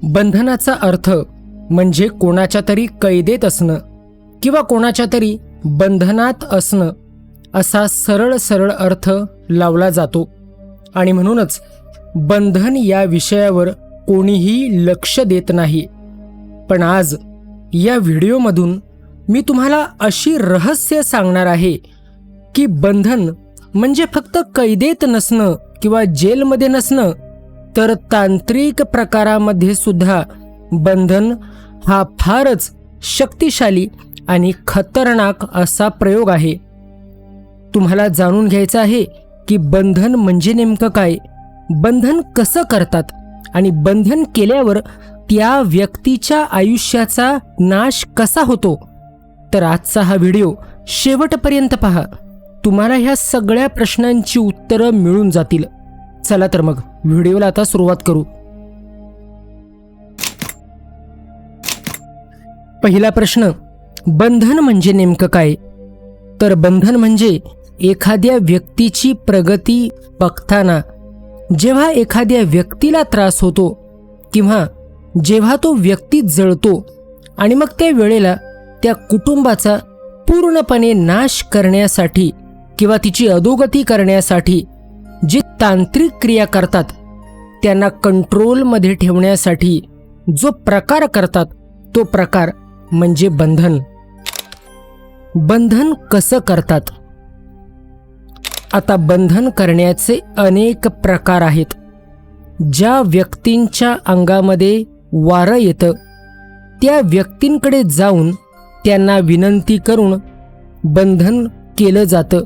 बंधनाचा अर्थ म्हणजे कोणाच्या तरी कैदेत असणं किंवा कोणाच्या तरी बंधनात असणं असा सरळ सरळ अर्थ लावला जातो आणि म्हणूनच बंधन या विषयावर कोणीही लक्ष देत नाही. पण आज या व्हिडिओमधून मी तुम्हाला अशी रहस्य सांगणार आहे की बंधन म्हणजे फक्त कैदेत नसणं किंवा जेलमध्ये नसणं, तर तांत्रिक प्रकारामध्ये सुद्धा बंधन हा फारच शक्तिशाली आणि खतरनाक असा प्रयोग आहे. तुम्हाला जाणून घ्यायचं आहे की बंधन म्हणजे नेमकं काय, बंधन कसं करतात आणि बंधन केल्यावर त्या व्यक्तीच्या आयुष्याचा नाश कसा होतो. तर आजचा हा व्हिडिओ शेवटपर्यंत पहा, तुम्हाला ह्या सगळ्या प्रश्नांची उत्तरं मिळून जातील. चला तर मग व्हिडिओला आता सुरुवात करू. पहिला प्रश्न, बंधन म्हणजे नेमकं काय? तर बंधन म्हणजे एखाद्या व्यक्तीची प्रगती बघताना जेव्हा एखाद्या व्यक्तीला त्रास होतो किंवा जेव्हा तो व्यक्ती जळतो आणि मग त्या वेळेला त्या कुटुंबाचा पूर्णपणे नाश करण्यासाठी किंवा तिची अधोगती करण्यासाठी जे तांत्रिक क्रिया करतात त्यांना कंट्रोलमध्ये ठेवण्यासाठी जो प्रकार करतात तो प्रकार म्हणजे बंधन. बंधन कसं करतात? आता बंधन करण्याचे अनेक प्रकार आहेत. ज्या व्यक्तींच्या अंगामध्ये वारं येतं त्या व्यक्तींकडे जाऊन त्यांना विनंती करून बंधन केलं जातं,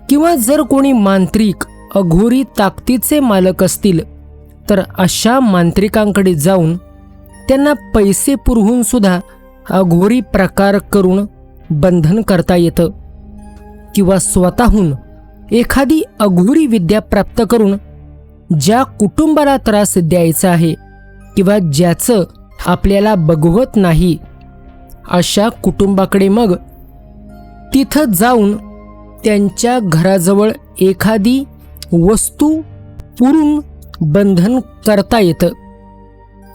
किंवा जर कोणी मांत्रिक अघोरी ताकदीचे मालक असतील तर अशा मांत्रिकांकडे जाऊन त्यांना पैसे पुरवून सुद्धा अघोरी प्रकार करून बंधन करता येतं, किंवा स्वतःहून एखादी अघोरी विद्या प्राप्त करून ज्या कुटुंबाला त्रास द्यायचा आहे किंवा ज्याचं आपल्याला बघवत नाही अशा कुटुंबाकडे मग तिथं जाऊन त्यांच्या घराजवळ एखादी वस्तू पुरून बंधन करता येतं.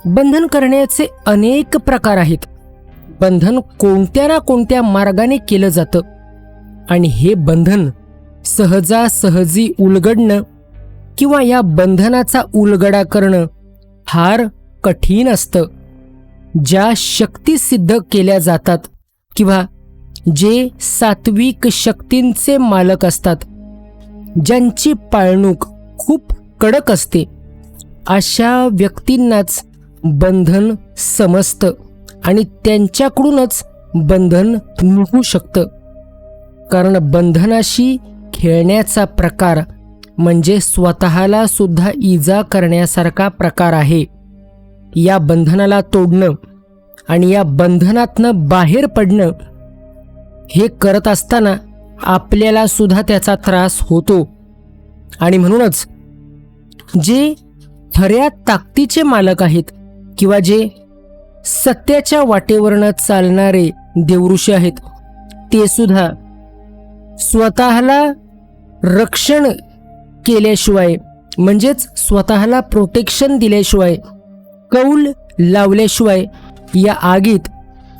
बंधन करण्याचे अनेक प्रकार आहेत. बंधन कोणत्या ना कोणत्या मार्गाने केलं जातं आणि हे बंधन सहजासहजी उलगडणं किंवा या बंधनाचा उलगडा करणं फार कठीण असतं. ज्या शक्ती सिद्ध केल्या जातात किंवा जे सात्विक शक्तींचे मालक असतात, ज्यांची पाळणूक खूप कडक असते, अशा व्यक्तींनाच बंधन समजतं आणि त्यांच्याकडूनच बंधन निघू शकतं. कारण बंधनाशी खेळण्याचा प्रकार म्हणजे स्वतःला सुद्धा इजा करण्यासारखा प्रकार आहे. या बंधनाला तोडणं आणि या बंधनातनं बाहेर पडणं हे करत असताना आपल्याला सुद्धा त्याचा त्रास होतो. आणि म्हणूनच जे खऱ्या ताकदीचे मालक आहेत किंवा जे सत्याच्या वाटेवरनं चालणारे देवऋषी आहेत, ते सुद्धा स्वतःला रक्षण केल्याशिवाय म्हणजेच स्वतःला प्रोटेक्शन दिल्याशिवाय, कौल लावल्याशिवाय या आगीत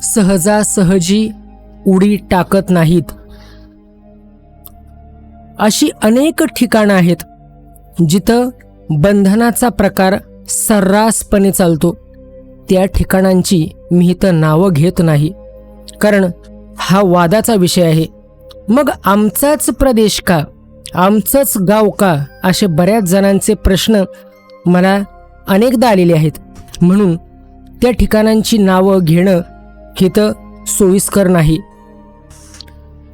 सहजासहजी उडी टाकत नाहीत. अशी अनेक ठिकाणं आहेत जिथं बंधनाचा प्रकार सर्रासपणे चालतो. त्या ठिकाणांची मी इथं नावं घेत नाही, कारण हा वादाचा विषय आहे. मग आमचाच प्रदेश का, आमचंच गाव का, असे बऱ्याच जणांचे प्रश्न मला अनेकदा आलेले आहेत. म्हणून त्या ठिकाणांची नावं घेणं इथं सोयीस्कर नाही.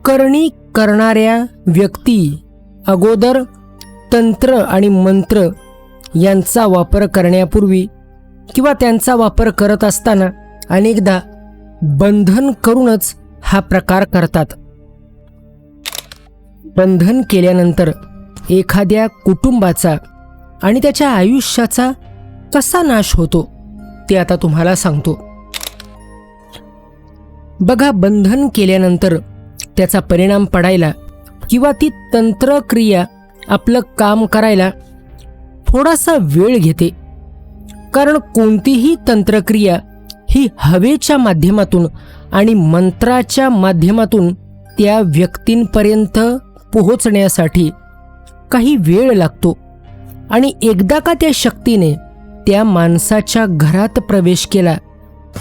करणी करणाऱ्या व्यक्ती अगोदर तंत्र आणि मंत्र यांचा वापर करण्यापूर्वी किंवा त्यांचा वापर करत असताना अनेकदा बंधन करूनच हा प्रकार करतात. बंधन केल्यानंतर एखाद्या कुटुंबाचा आणि त्याच्या आयुष्याचा कसा नाश होतो ते आता तुम्हाला सांगतो. बघा, बंधन केल्यानंतर त्याचा परिणाम पडायला किंवा ती तंत्रक्रिया आपलं काम करायला थोडासा वेळ घेते. कारण कोणतीही तंत्रक्रिया ही हवेच्या माध्यमातून आणि मंत्राच्या माध्यमातून त्या व्यक्तींपर्यंत पोहोचण्यासाठी काही वेळ लागतो आणि एकदा का त्या शक्तीने त्या माणसाच्या घरात प्रवेश केला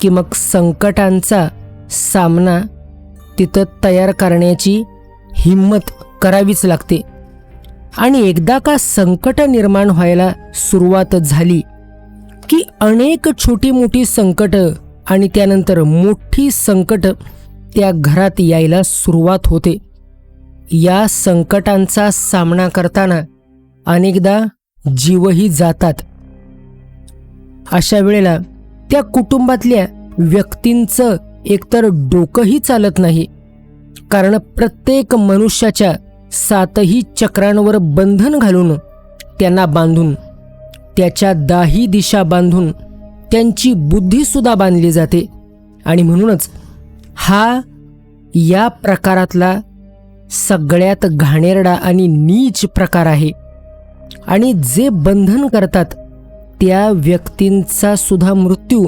की मग संकटांचा सामना तिथं तयार करण्याची हिम्मत करावीच लागते. आणि एकदा का संकट निर्माण व्हायला सुरुवात झाली की अनेक छोटी मोठी संकट आणि त्यानंतर मोठी संकट त्या घरात यायला सुरुवात होते. या संकटांचा सामना करताना अनेकदा जीवही जातात. अशा वेळेला त्या कुटुंबातल्या व्यक्तींचं एकतर डोकंही चालत नाही, कारण प्रत्येक मनुष्याच्या 7ही चक्रांवर बंधन घालून त्यांना बांधून त्याच्या 10 दिशा बांधून त्यांची बुद्धीसुद्धा बांधली जाते. आणि म्हणूनच हा या प्रकारातला सगळ्यात घाणेरडा आणि नीच प्रकार आहे. आणि जे बंधन करतात त्या व्यक्तींचा सुद्धा मृत्यू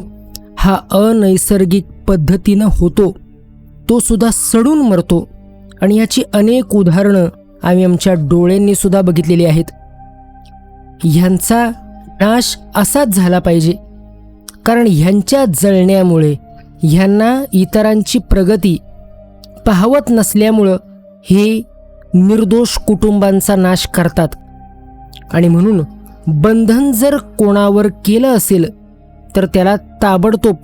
हा अनैसर्गिक पद्धतीनं होतो, तो सुद्धा सडून मरतो. आणि याची अनेक उदाहरणं आम्ही आमच्या डोळ्यांनी सुद्धा बघितलेली आहेत. ह्यांचा नाश असाच झाला पाहिजे, कारण ह्यांच्या जळण्यामुळे ह्यांना इतरांची प्रगती पाहवत नसल्यामुळं हे निर्दोष कुटुंबांचा नाश करतात. आणि म्हणून बंधन जर कोणावर केलं असेल तर त्याला ताबडतोब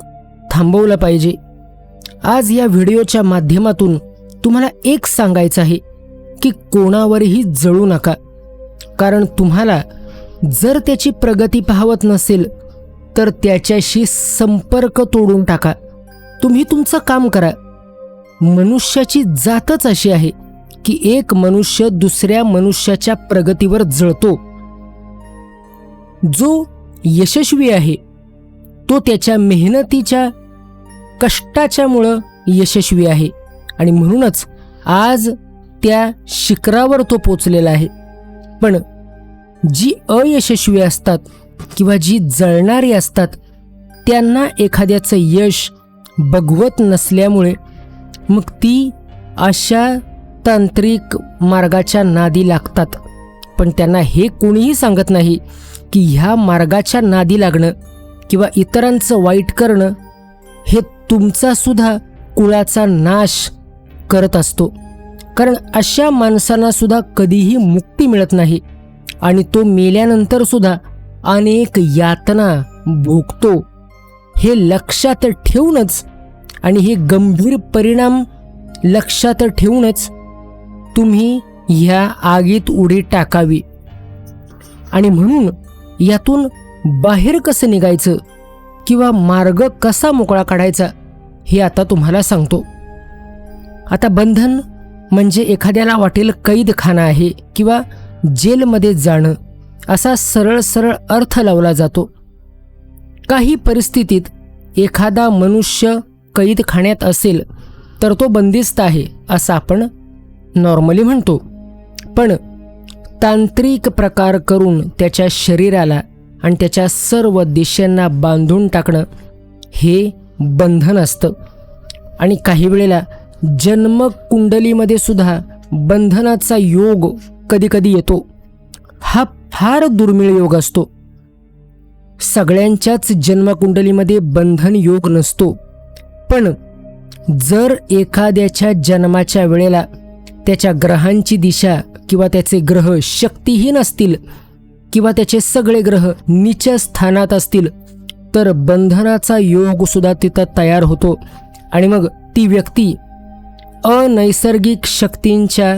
थांबवलं पाहिजे. आज या व्हिडिओच्या माध्यमातून तुम्हाला एक सांगायचं आहे की कोणावरही जळू नका, कारण तुम्हाला जर त्याची प्रगती पाहवत नसेल तर त्याच्याशी संपर्क तोडून टाका. तुम्ही तुमचं काम करा. मनुष्याची जातच अशी आहे की एक मनुष्य दुसऱ्या मनुष्याच्या प्रगतीवर जळतो. जो यशस्वी आहे तो त्याच्या मेहनतीच्या कष्टाच्यामुळं यशस्वी आहे आणि म्हणूनच आज त्या शिखरावर तो पोचलेला आहे. पण जी अयशस्वी असतात किंवा जी जळणारी असतात त्यांना एखाद्याचं यश बघवत नसल्यामुळे मग ती अशा तांत्रिक मार्गाच्या नादी लागतात. पण त्यांना हे कोणीही सांगत नाही की ह्या मार्गाच्या नादी लागणं किंवा इतरांचं वाईट करणं हे तुमचा सुद्धा कुळाचा नाश करत असतो. कारण अशा माणसांना सुद्धा कधीही मुक्ती मिळत नाही आणि तो मेल्यानंतर सुद्धा अनेक यातना भोगतो. हे लक्षात ठेवूनच आणि हे गंभीर परिणाम लक्षात ठेवूनच तुम्ही ह्या आगीत उडी टाकावी. आणि म्हणून यातून बाहेर कसं निघायचं किंवा मार्ग कसा मोकळा काढायचा हे आता तुम्हाला सांगतो. आता बंधन म्हणजे एखाद्याला वाटेल कैदखाना आहे किंवा जेलमध्ये जाणं असा सरळ सरळ अर्थ लावला जातो. काही परिस्थितीत एखादा मनुष्य कैदखान्यात असेल तर तो बंदिस्त आहे असं आपण नॉर्मली म्हणतो. पण तांत्रिक प्रकार करून त्याच्या शरीराला आणि त्याच्या सर्व दिशांना बांधून टाकणं हे बंधन असतं. आणि काही वेळेला जन्मकुंडलीमध्ये सुद्धा बंधनाचा योग कधी कधी येतो. हा फार दुर्मिळ योग असतो. सगळ्यांच्याच जन्मकुंडलीमध्ये बंधन योग नसतो. पण जर एखाद्याच्या जन्माच्या वेळेला त्याच्या ग्रहांची दिशा किंवा त्याचे ग्रह शक्तिहीन असतील किंवा त्याचे सगळे ग्रह नीच स्थानात असतील तर बंधनाचा योग सुद्धा तिथं तयार होतो आणि मग ती व्यक्ती अनैसर्गिक शक्तींच्या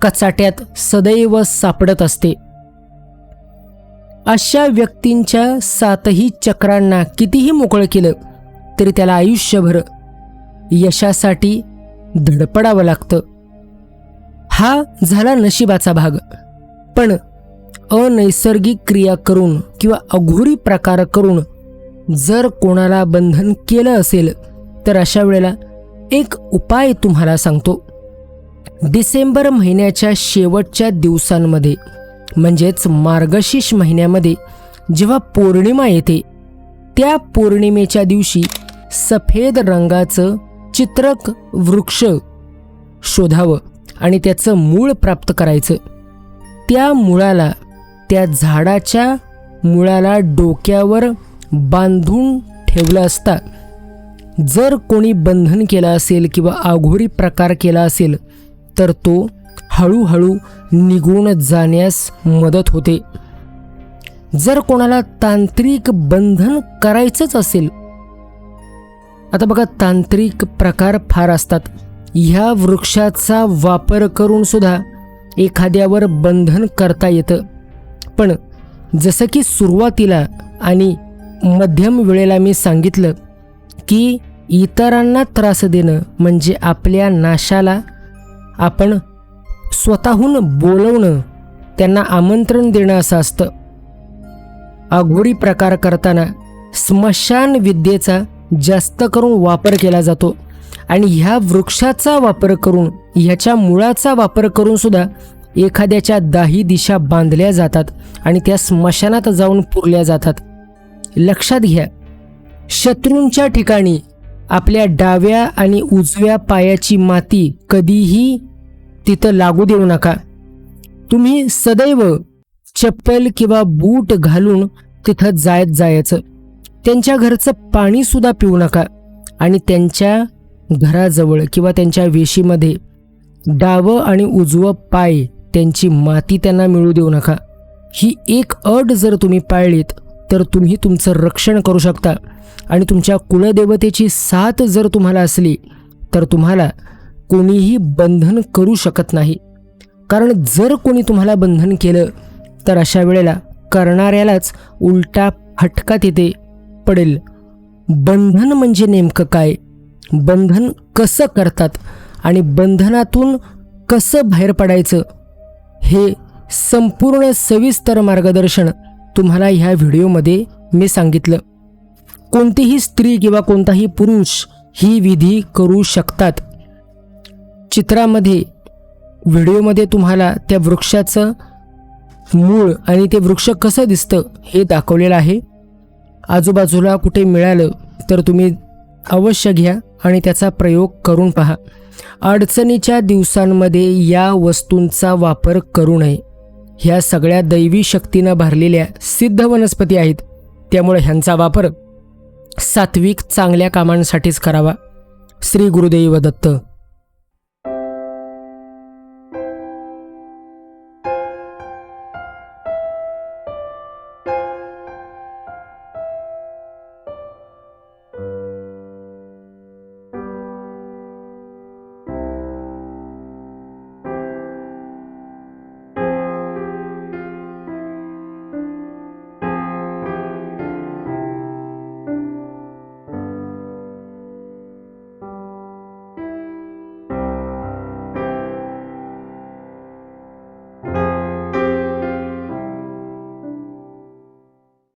कचाट्यात सदैव सापडत असते. अशा व्यक्तींच्या 7ही चक्रांना कितीही मोकळं केलं तरी त्याला आयुष्यभर यशासाठी धडपडावं लागतं. हा झाला नशिबाचा भाग. पण अनैसर्गिक क्रिया करून किंवा अघोरी प्रकार करून जर कोणाला बंधन केलं असेल तर अशा वेळेला एक उपाय तुम्हाला सांगतो. डिसेंबर महिन्याच्या शेवटच्या दिवसांमध्ये म्हणजेच मार्गशीर्ष महिन्यामध्ये जेव्हा पौर्णिमा येते त्या पौर्णिमेच्या दिवशी सफेद रंगाचं चित्रक वृक्ष शोधावं आणि त्याचं मूळ प्राप्त करायचं. त्या मुळाला, त्या झाडाच्या मुळाला डोक्यावर बांधून ठेवलं असता जर कोणी बंधन केलं असेल किंवा अघोरी प्रकार केला असेल तर तो हळूहळू निघून जाण्यास मदत होते. जर कोणाला तांत्रिक बंधन करायचंच असेल, आता बघा तांत्रिक प्रकार फार असतात. ह्या वृक्षाचा वापर करून सुद्धा एखाद्यावर बंधन करता येतं. पण जसं की सुरुवातीला आणि मध्यम वेळेला मी सांगितलं की इतरांना त्रास देणं म्हणजे आपल्या नाशाला आपण स्वतःहून बोलवणं, त्यांना आमंत्रण देणं असं असतं. अघोरी प्रकार करताना स्मशान विद्येचा जास्त करून वापर केला जातो आणि ह्या वृक्षाचा वापर करून, ह्याच्या मुळाचा वापर करून सुद्धा एखाद्याच्या दाही दिशा बांधल्या जातात आणि त्या स्मशानात जाऊन पुरल्या जातात. लक्षात घ्या, शत्रूंच्या ठिकाणी आपल्या डाव्या आणि उजव्या पायाची माती कधीही तिथं लागू देऊ नका. तुम्ही सदैव चप्पल किंवा बूट घालून तिथं जायचं. त्यांच्या घरचं पाणी सुद्धा पिऊ नका आणि त्यांच्या घराजवळ किंवा त्यांच्या वेशीमध्ये डावं आणि उजवं पाय, त्यांची माती त्यांना मिळू देऊ नका. ही एक अट जर तुम्ही पाळलीत तर तुम्ही तुमचं रक्षण करू शकता आणि तुमच्या कुलदेवतेची साथ जर तुम्हाला असली तर तुम्हाला कोणीही बंधन करू शकत नाही. कारण जर कोणी तुम्हाला बंधन केलं तर अशा वेळेला करणाऱ्यालाच उलटा फटका तिथे पडेल. बंधन म्हणजे नेमकं काय, बंधन कसं करतात आणि बंधनातून कसं बाहेर पडायचं, हे संपूर्ण सविस्तर मार्गदर्शन तुम्हाला ह्या व्हिडिओमध्ये मी सांगितलं. कोणतीही स्त्री किंवा कोणताही पुरुष ही विधी करू शकतात. चित्रामध्ये, व्हिडिओमध्ये तुम्हाला त्या वृक्षाचं मूळ आणि ते वृक्ष कसं दिसतं हे दाखवलेलं आहे. आजूबाजूला कुठे मिळालं तर तुम्ही अवश्य घ्या आणि त्याचा प्रयोग करून पहा. अडचणीच्या दिवसांमध्ये या वस्तूंचा वापर करू नये. ह्या सगळ्या दैवी शक्तीनं भरलेल्या सिद्ध वनस्पती आहेत, त्यामुळे ह्यांचा वापर सात्विक चांगल्या कामांसाठीच करावा. श्री गुरुदेव दत्त.